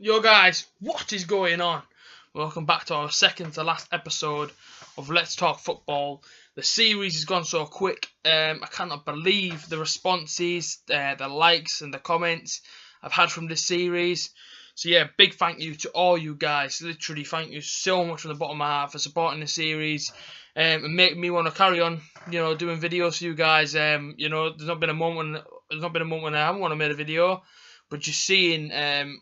Yo guys, what is going on? Welcome back to our second to last episode of Let's Talk Football. The series has gone so quick. I cannot believe the responses, the likes and the comments I've had from this series. So yeah, big thank you to all you guys. Literally thank you so much from the bottom of my heart for supporting the series and making me want to carry on, doing videos for you guys. There's not been a moment when I haven't want to make a video. But just seeing,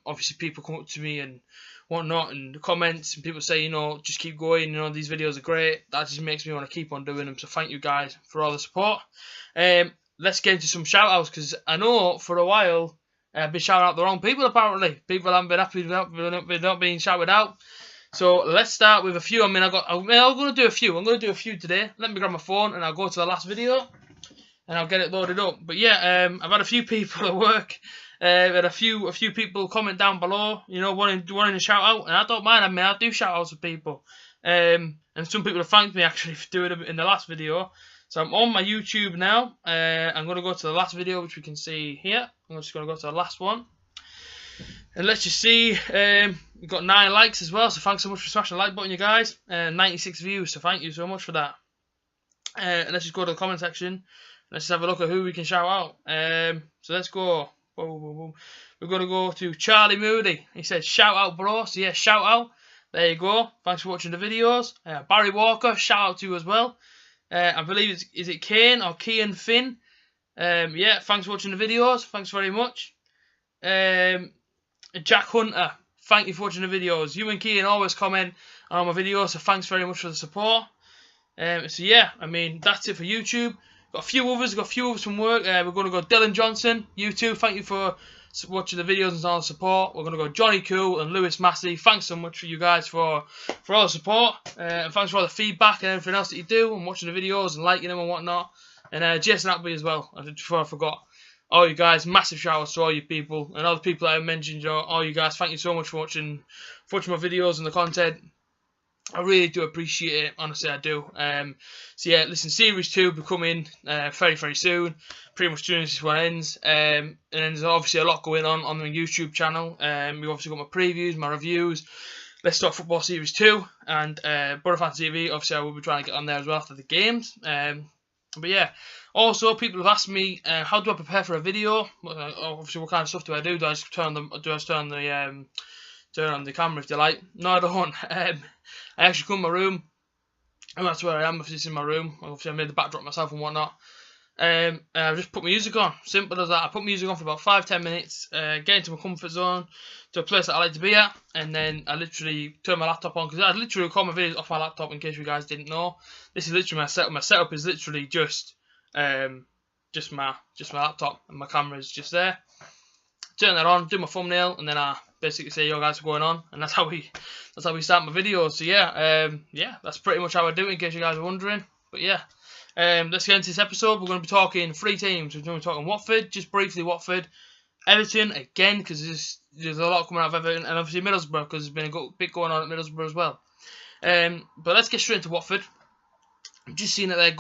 obviously, people come up to me and whatnot, and the comments, and people say, just keep going, these videos are great. That just makes me want to keep on doing them. So thank you guys for all the support. Let's get into some shout-outs, because I know for a while I've been shouting out the wrong people, apparently. People haven't been happy with not being shouted out. So let's start with a few. I'm going to do a few. I'm going to do a few today. Let me grab my phone, and I'll go to the last video, and I'll get it loaded up. But yeah, I've had a few people at work. Had a few people comment down below, wanting to shout out, and I don't mind. I do shout outs to people, and some people have thanked me actually for doing it in the last video. So I'm on my YouTube now. I'm going to go to the last video, which we can see here. I'm just going to go to the last one, and let's just see. We've got 9 likes as well, so thanks so much for smashing the like button, you guys. 96 views, so thank you so much for that. And let's just go to the comment section. Let's just have a look at who we can shout out. So let's go. We're going to go to Charlie Moody. He said, shout out, bro. So, yeah, shout out. There you go. Thanks for watching the videos. Barry Walker, shout out to you as well. I believe is it Kane or Kian Finn? Yeah, thanks for watching the videos. Thanks very much. Jack Hunter, thank you for watching the videos. You and Kian always comment on my videos, so thanks very much for the support. So, yeah, that's it for YouTube. Got a few others from work. We're going to go Dylan Johnson. You too, thank you for watching the videos and all the support. We're going to go Johnny Cool and Lewis Massey. Thanks so much for you guys for all the support. And thanks for all the feedback and everything else that you do and watching the videos and liking them and whatnot. And Jason Appleby as well, before I forgot. All you guys, massive shout outs to all you people. And all the people that I mentioned, all you guys, thank you so much for watching my videos and the content. I really do appreciate it, honestly I do. So yeah, listen, Series 2 will be coming very, very soon. Pretty much soon as this one ends. And there's obviously a lot going on the YouTube channel. We've obviously got my previews, my reviews. Let's Talk Football Series 2. And Butterfan TV, obviously I will be trying to get on there as well after the games. But yeah, also people have asked me, how do I prepare for a video? Obviously what kind of stuff do I do? Do I just turn on the camera if they like? No, I don't. I actually come in my room, and that's where I am. If it's in my room, obviously I made the backdrop myself and whatnot. I just put music on, simple as that. I put music on for about 5-10 minutes, get into my comfort zone, to a place that I like to be at, and then I literally turn my laptop on, because I literally record my videos off my laptop, in case you guys didn't know. This is literally my setup. My setup is literally just my laptop, and my camera is just there. Turn that on, do my thumbnail, and then I basically say, yo guys, what's going on? And that's how we start my videos. So yeah, that's pretty much how I do it, in case you guys are wondering. But yeah, let's get into this episode. We're going to be talking 3 teams. We're going to be talking Watford, just briefly Watford, Everton again, because there's a lot coming out of Everton, and obviously Middlesbrough, because there's been a bit going on at Middlesbrough as well. But let's get straight into Watford. I'm just seeing that their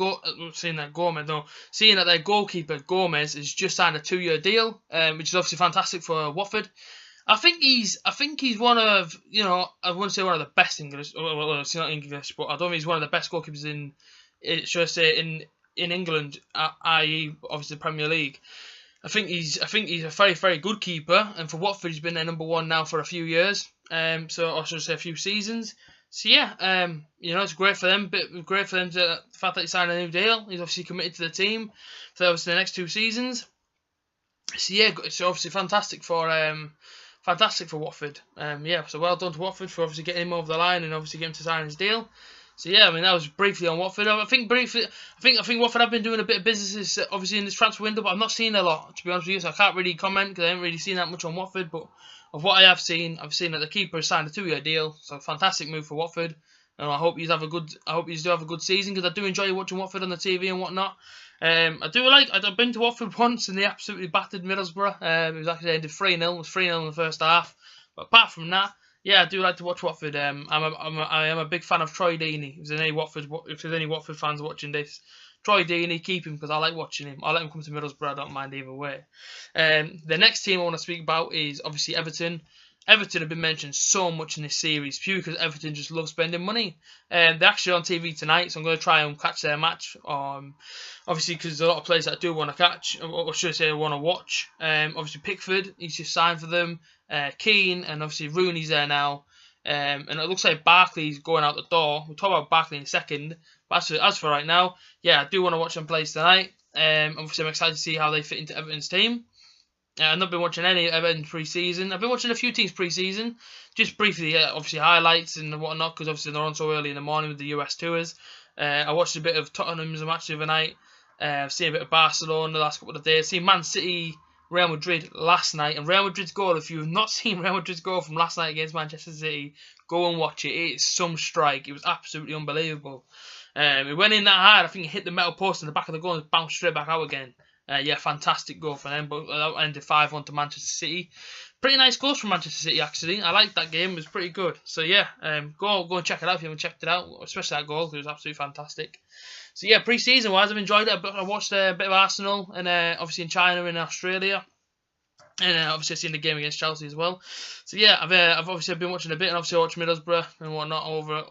goalkeeper Gomez has just signed a 2-year deal, which is obviously fantastic for Watford. I think he's one of, I wouldn't say one of the best English, well, it's not English, but I don't think he's one of the best goalkeepers in England, i.e. obviously the Premier League. I think he's a very, very good keeper, and for Watford he's been their #1 now for a few years, so I should say a few seasons. So yeah, it's great for them. Great for them the fact that he signed a new deal. He's obviously committed to the team for obviously the next 2 seasons. So yeah, it's obviously fantastic for Watford. Yeah, so well done to Watford for obviously getting him over the line and obviously getting him to sign his deal. So yeah, that was briefly on Watford. I think Watford have been doing a bit of business obviously in this transfer window, but I've not seen a lot, to be honest with you. So I can't really comment because I haven't really seen that much on Watford. But of what I have seen, I've seen that the keeper has signed a 2-year deal. So fantastic move for Watford. And I hope you do have a good season, because I do enjoy watching Watford on the TV and whatnot. I've been to Watford once and they absolutely battered Middlesbrough. It was actually ended 3-0. It was 3-0 in the first half. But apart from that, yeah, I do like to watch Watford. I am a big fan of Troy Deeney. If there's any Watford fans watching this, Troy Deeney, keep him, because I like watching him. I'll let him come to Middlesbrough, I don't mind either way. The next team I want to speak about is obviously Everton. Everton have been mentioned so much in this series, purely because Everton just love spending money. They're actually on TV tonight, so I'm going to try and catch their match. Obviously, because there's a lot of players that I do want to catch, or should I say I want to watch. Obviously, Pickford, he's just signed for them. Keane, and obviously Rooney's there now. And it looks like Barkley's going out the door. We'll talk about Barkley in a second. But as for right now, yeah, I do want to watch them play tonight. Obviously, I'm excited to see how they fit into Everton's team. I've not been watching any Everton pre-season. I've been watching a few teams pre-season, just briefly, obviously highlights and whatnot, because obviously they're on so early in the morning with the US tours. I watched a bit of Tottenham's match the other night. I've seen a bit of Barcelona the last couple of days. I've seen Man City, Real Madrid last night, and Real Madrid's goal. If you have not seen Real Madrid's goal from last night against Manchester City, go and watch it. It's some strike. It was absolutely unbelievable. It went in that hard. I think it hit the metal post in the back of the goal and bounced straight back out again. Yeah, fantastic goal for them, but that ended 5-1 to Manchester City. Pretty nice goals from Manchester City, actually. I liked that game. It was pretty good. So, yeah, go and check it out if you haven't checked it out, especially that goal, because it was absolutely fantastic. So, yeah, pre-season-wise, I've enjoyed it. I watched a bit of Arsenal, and obviously in China and Australia. And obviously I've seen the game against Chelsea as well. So, yeah, I've obviously been watching a bit, and obviously I watched Middlesbrough and whatnot over,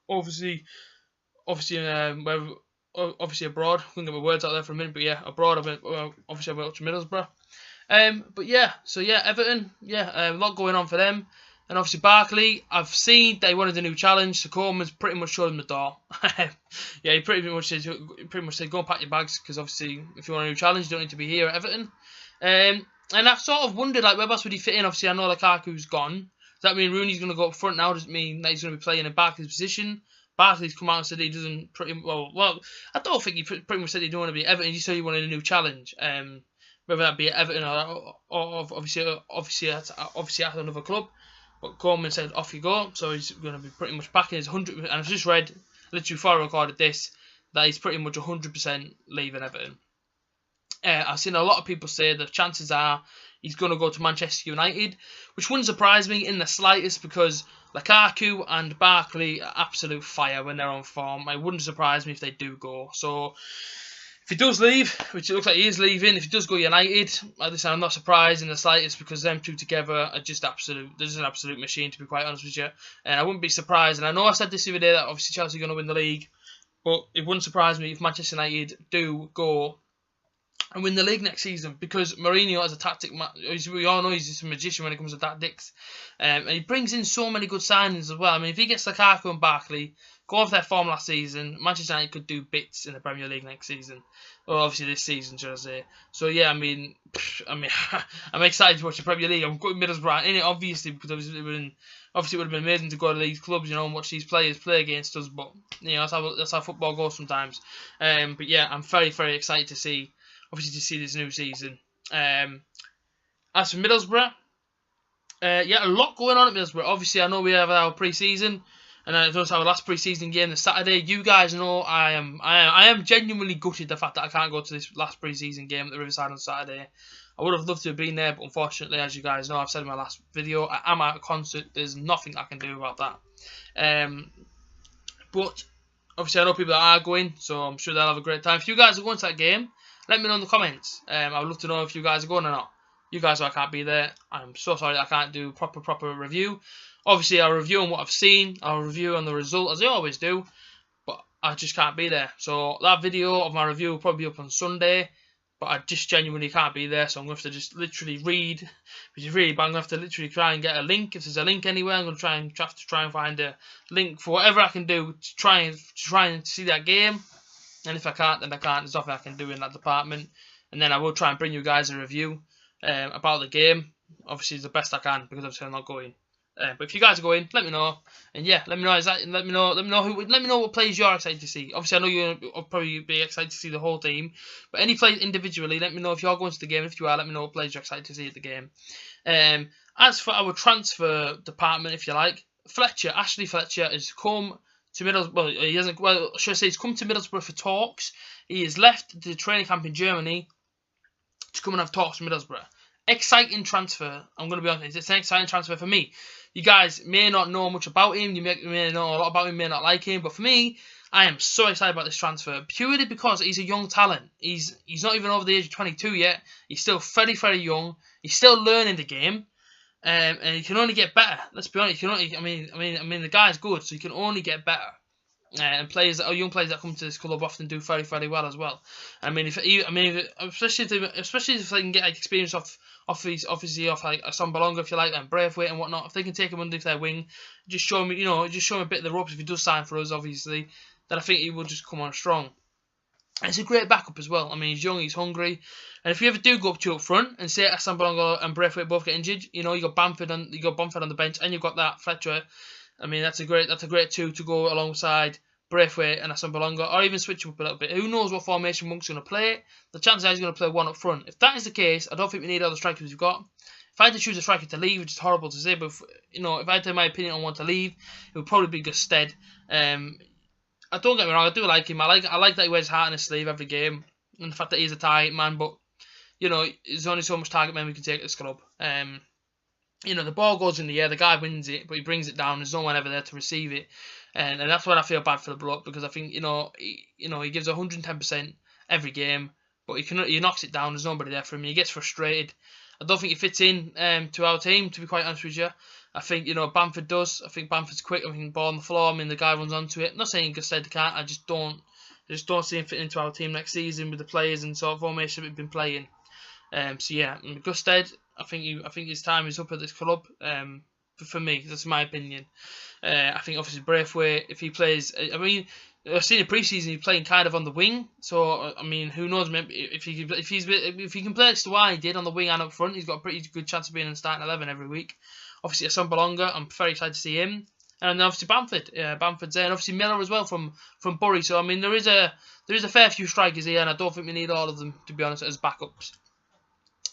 obviously abroad. I couldn't get my words out there for a minute, but yeah, abroad. Obviously I went to Middlesbrough. But yeah, so yeah, Everton, yeah, a lot going on for them. And obviously Barkley, I've seen they wanted a new challenge. So Coleman's pretty much showed him the door. Yeah, he pretty much said go and pack your bags, because obviously if you want a new challenge, you don't need to be here at Everton. And I've sort of wondered, like, where else would he fit in? Obviously I know Lukaku's gone. Does that mean Rooney's going to go up front now? Does it mean that he's going to be playing in Barkley's position? Barkley's come out and said he doesn't well, I don't think he pretty much said he didn't want to be at Everton. He said he wanted a new challenge. Whether that be at Everton or obviously at another club. But Coleman said off you go, so he's going to be pretty much backing his 100%. And I've just read, literally before I recorded this, that he's pretty much 100% leaving Everton. I've seen a lot of people say the chances are he's going to go to Manchester United, which wouldn't surprise me in the slightest, because Lukaku and Barkley are absolute fire when they're on form. It wouldn't surprise me if they do go. So if he does leave, which it looks like he is leaving, if he does go United, at least I'm not surprised in the slightest, because them two together are just absolute. There's an absolute machine, to be quite honest with you. And I wouldn't be surprised. And I know I said this the other day that obviously Chelsea are going to win the league, but it wouldn't surprise me if Manchester United do go and win the league next season, because Mourinho has a tactic. We all know he's just a magician when it comes to tactics, and he brings in so many good signings as well. I mean, if he gets Lukaku and Barkley, go off their form last season, Manchester United could do bits in the Premier League next season, or obviously this season, should I say? So yeah, I mean, I'm excited to watch the Premier League. I'm going Middlesbrough in it, obviously, because obviously it would have been amazing to go to these clubs, and watch these players play against us. But that's how football goes sometimes. But yeah, I'm very, very excited to see. Obviously, to see this new season. As for Middlesbrough, yeah, a lot going on at Middlesbrough. Obviously, I know we have our pre-season, and it does have our last pre-season game this Saturday. You guys know I am genuinely gutted the fact that I can't go to this last pre-season game at the Riverside on Saturday. I would have loved to have been there, but unfortunately, as you guys know, I've said in my last video, I am at a concert. There's nothing I can do about that. But obviously, I know people that are going, so I'm sure they'll have a great time. If you guys are going to that game, let me know in the comments. I would love to know if you guys are going or not. You guys know I can't be there. I'm so sorry I can't do proper review. Obviously, I'll review on what I've seen. I'll review on the result, as I always do. But I just can't be there. So that video of my review will probably be up on Sunday. But I just genuinely can't be there. So I'm going to have to just literally read. Which is really bad. I'm going to have to literally try and get a link. If there's a link anywhere, I'm going to try and find a link for whatever I can do to try and see that game. And if I can't, then I can't. There's nothing I can do in that department. And then I will try and bring you guys a review about the game. Obviously, it's the best I can, because obviously I'm not going. But if you guys are going, let me know. And yeah, let me know exactly. Let me know what players you're excited to see. Obviously, I know you'll probably be excited to see the whole team. But any players individually, let me know if you're going to the game. If you are, let me know what players you're excited to see at the game. As for our transfer department, if you like, Ashley Fletcher has come to Middlesbrough. Well, he hasn't. Well, should I say he's come to Middlesbrough for talks. He has left the training camp in Germany to come and have talks with Middlesbrough. Exciting transfer. I'm going to be honest. It's an exciting transfer for me. You guys may not know much about him. You may know a lot about him. May not like him. But for me, I am so excited about this transfer purely because he's a young talent. He's not even over the age of 22 yet. He's still very, very young. He's still learning the game. and you can only get better. Let's be honest. You can only, I mean, the guy's good, so you can only get better. And players, or young players that come to this club often do very, very well as well. I mean, especially if they can get like experience off like a Sambalonga, if you like, and Braithwaite and whatnot. If they can take him under their wing, just show him, just show him a bit of the ropes. If he does sign for us, obviously, then I think he will just come on strong. And it's a great backup as well. I mean, he's young, he's hungry, and if you ever do go up to up front and say Sambalonga and Braithwaite both get injured, you got Bamford on the bench, and you've got that Fletcher. I mean, that's a great two to go alongside Braithwaite and Sambalonga, or even switch up a little bit. Who knows what formation Monk's going to play? The chances are he's going to play one up front. If that is the case, I don't think we need all the strikers we've got. If I had to choose a striker to leave, which is horrible to say, but if I had to have my opinion on one to leave, it would probably be Gusted. I don't get me wrong, I do like him. I like that he wears his heart on his sleeve every game, and the fact that he's a target man. But there's only so much target man we can take at this club. The ball goes in the air, the guy wins it, but he brings it down. There's no one ever there to receive it, and that's when I feel bad for the bloke, because I think he gives 110% every game, but he knocks it down. There's nobody there for him. He gets frustrated. I don't think he fits in to our team, to be quite honest with you. I think Bamford does. I think Bamford's quick. I think ball on the floor. I mean, the guy runs onto it. I'm not saying Gusted can't. I just don't see him fitting into our team next season with the players and sort of formation we've been playing. So yeah, Gusted, I think his time is up at this club. For me, that's my opinion. I think obviously Braithwaite, if he plays, I mean, I've seen in pre-season he's playing kind of on the wing. So I mean, who knows? Maybe if he can play next to what he did on the wing and up front, he's got a pretty good chance of being in the starting 11 every week. Obviously, Sambalonga, I'm very excited to see him, and obviously Bamford. Bamford's there, and obviously Miller as well from Bury. So I mean, there is a fair few strikers here, and I don't think we need all of them, to be honest, as backups.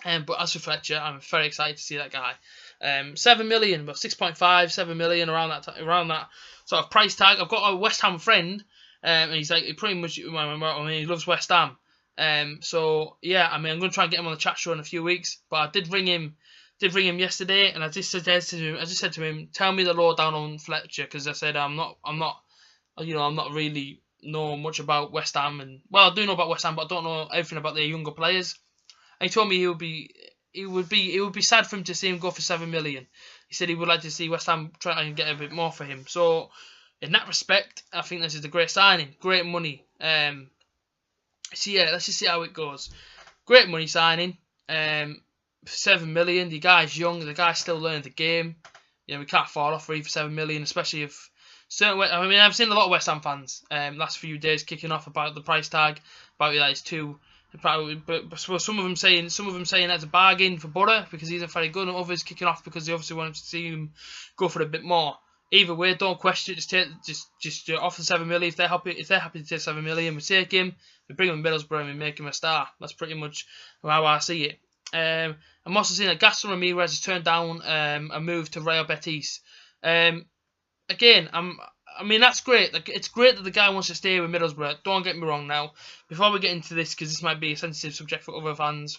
But as for Fletcher, I'm very excited to see that guy. 7 million, about 6.5, 7 million, around that sort of price tag. I've got a West Ham friend, and he's like, pretty much, I mean, he loves West Ham. So yeah, I mean, I'm going to try and get him on the chat show in a few weeks. But I did ring him yesterday, and I just said to him, tell me the lowdown on Fletcher, because I said I'm not really know much about West Ham, and well, I do know about West Ham, but I don't know everything about their younger players. And he told me it would be sad for him to see him go for 7 million. He said he would like to see West Ham try and get a bit more for him. So in that respect, I think this is a great signing, great money. So yeah, let's just see how it goes. Great money signing. 7 million. The guy's young. The guy's still learning the game. We can't fall off for 7 million, especially if certain. I mean, I've seen a lot of West Ham fans last few days kicking off about the price tag, about that it's too. But some of them saying that's a bargain for Borough because he's a very good, and others kicking off because they obviously wanted to see him go for a bit more. Either way, don't question it. Just offer 7 million. If they're happy to take 7 million, we take him. We bring him to Middlesbrough and we make him a star. That's pretty much how I see it. I'm also seeing that Gaston Ramirez has turned down a move to Real Betis. Again, I mean, that's great. Like, it's great that the guy wants to stay with Middlesbrough. Don't get me wrong now. Before we get into this, because this might be a sensitive subject for other fans,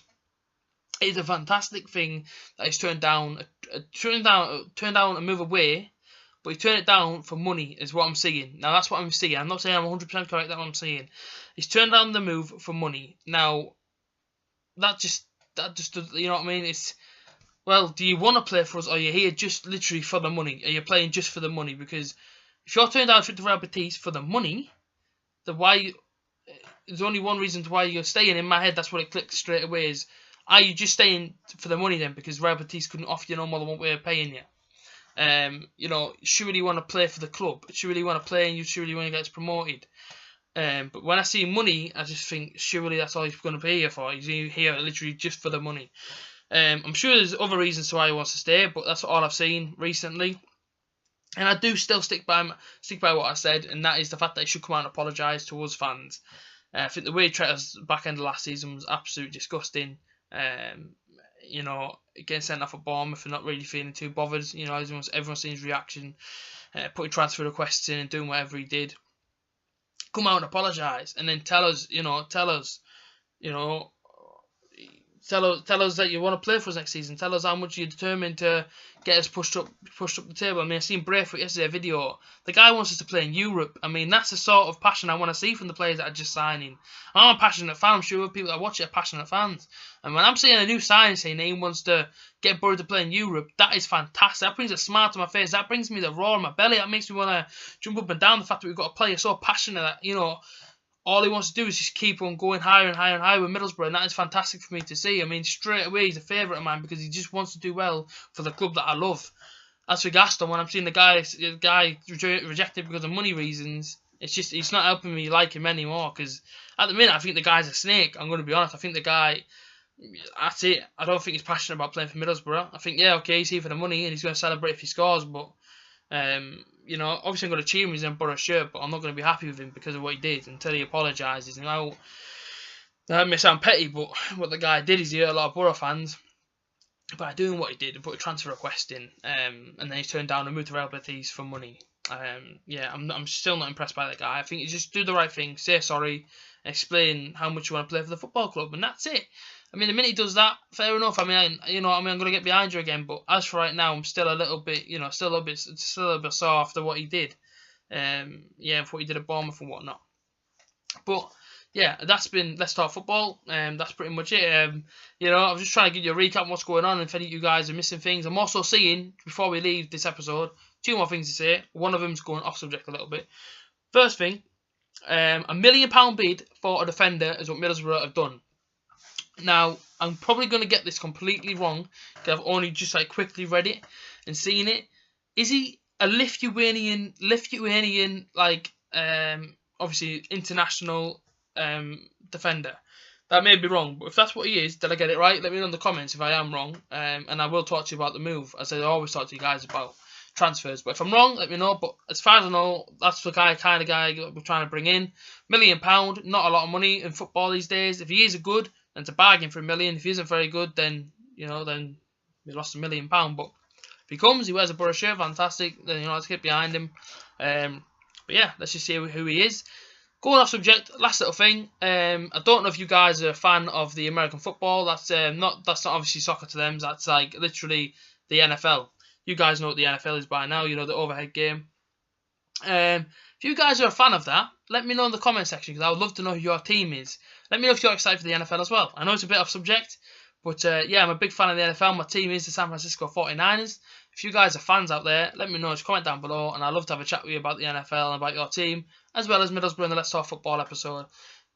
it's a fantastic thing that he's turned down a move away, but he turned it down for money, is what I'm seeing. Now, that's what I'm seeing. I'm not saying I'm 100% correct, that's what I'm saying. He's turned down the move for money. Now, that just you know what I mean? It's, well, do you want to play for us, or are you here just literally for the money? Are you playing just for the money? Because if you're turning down to Real Betis for the money, then why? There's only one reason to why you're staying. In my head, that's what it clicks straight away. Is, are you just staying for the money then? Because Real Betis couldn't offer you no more than what we're paying you. Surely you want to play for the club. Surely you want to play, and you surely want to get promoted. But when I see money, I just think surely that's all he's going to be here for. He's here literally just for the money. I'm sure there's other reasons why he wants to stay, but that's all I've seen recently. And I do still stick by what I said, and that is the fact that he should come out and apologise to us fans. I think the way he treated us back end of last season was absolutely disgusting. Getting sent off at Bournemouth and not really feeling too bothered. Everyone's seen his reaction, putting transfer requests in and doing whatever he did. Come out and apologise, and then tell us, tell us that you want to play for us next season. Tell us how much you're determined to get us pushed up the table. I mean, I seen Braithwaite yesterday, a video. The guy wants us to play in Europe. I mean, that's the sort of passion I want to see from the players that are just signing. I'm a passionate fan. I'm sure people that watch it are passionate fans. And when I'm seeing a new signing saying that he wants to get Borough to play in Europe, that is fantastic. That brings a smile to my face. That brings me the roar in my belly. That makes me want to jump up and down. The fact that we've got a player so passionate that, you know, all he wants to do is just keep on going higher and higher and higher with Middlesbrough, and that is fantastic for me to see. I mean, straight away, he's a favourite of mine because he just wants to do well for the club that I love. As for Gaston, when I'm seeing the guy rejected because of money reasons, it's not helping me like him anymore, because at the minute, I think the guy's a snake. I'm going to be honest. I think the guy, that's it. I don't think he's passionate about playing for Middlesbrough. I think, yeah, okay, he's here for the money and he's going to celebrate if he scores, but you know, obviously I'm going to cheer him he's in a Borough shirt, but I'm not going to be happy with him because of what he did until he apologises. You know, that may sound petty, but what the guy did is he hurt a lot of Borough fans by doing what he did and put a transfer request in, and then he turned down and moved to Real Betis for money. Yeah, I'm still not impressed by that guy. I think you just do the right thing, say sorry, explain how much you want to play for the football club, and that's it. I mean, the minute he does that, fair enough. I mean, I'm going to get behind you again. But as for right now, I'm still a little bit, still a little bit sore after what he did. Yeah, for what he did at Bournemouth and whatnot. But yeah, that's been Let's Talk Football. That's pretty much it. I was just trying to give you a recap of what's going on. And if any of you guys are missing things, I'm also seeing, before we leave this episode, 2 more things to say. One of them's going off subject a little bit. First thing, £1 million bid for a defender is what Middlesbrough have done. Now, I'm probably going to get this completely wrong because I've only just quickly read it and seen it. Is he a Lithuanian obviously international defender? That may be wrong, but if that's what he is, did I get it right? Let me know in the comments if I am wrong, and I will talk to you about the move, as I always talk to you guys about transfers. But if I'm wrong, let me know. But as far as I know, that's the kind of guy we're trying to bring in. £1 million, not a lot of money in football these days. If he is a good, then it's a bargain for £1 million. If he isn't very good, then then we lost £1 million. But if he comes, he wears a Borough shirt, fantastic. Then let's get behind him. But yeah, let's just see who he is. Going off subject, last little thing. I don't know if you guys are a fan of the American football. That's not obviously soccer to them. That's literally the NFL. You guys know what the NFL is by now. You know, the overhead game. If you guys are a fan of that, let me know in the comment section, because I would love to know who your team is. Let me know if you're excited for the NFL as well. I know it's a bit off subject, but yeah, I'm a big fan of the NFL. My team is the San Francisco 49ers. If you guys are fans out there, let me know. Just comment down below, and I'd love to have a chat with you about the NFL and about your team, as well as Middlesbrough in the Let's Talk Football episode.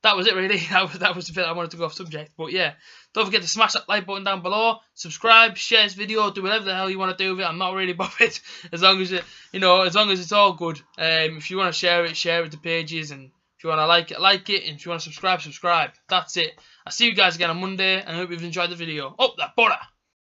That was it, really. That was the bit I wanted to go off subject. But yeah, don't forget to smash that like button down below, subscribe, share this video, do whatever the hell you want to do with it. I'm not really bothered, as long as as long as it's all good. If you want to share it to pages, and if you want to like it, and if you want to subscribe. That's it. I'll see you guys again on Monday, and I hope you've enjoyed the video. Up that Borough!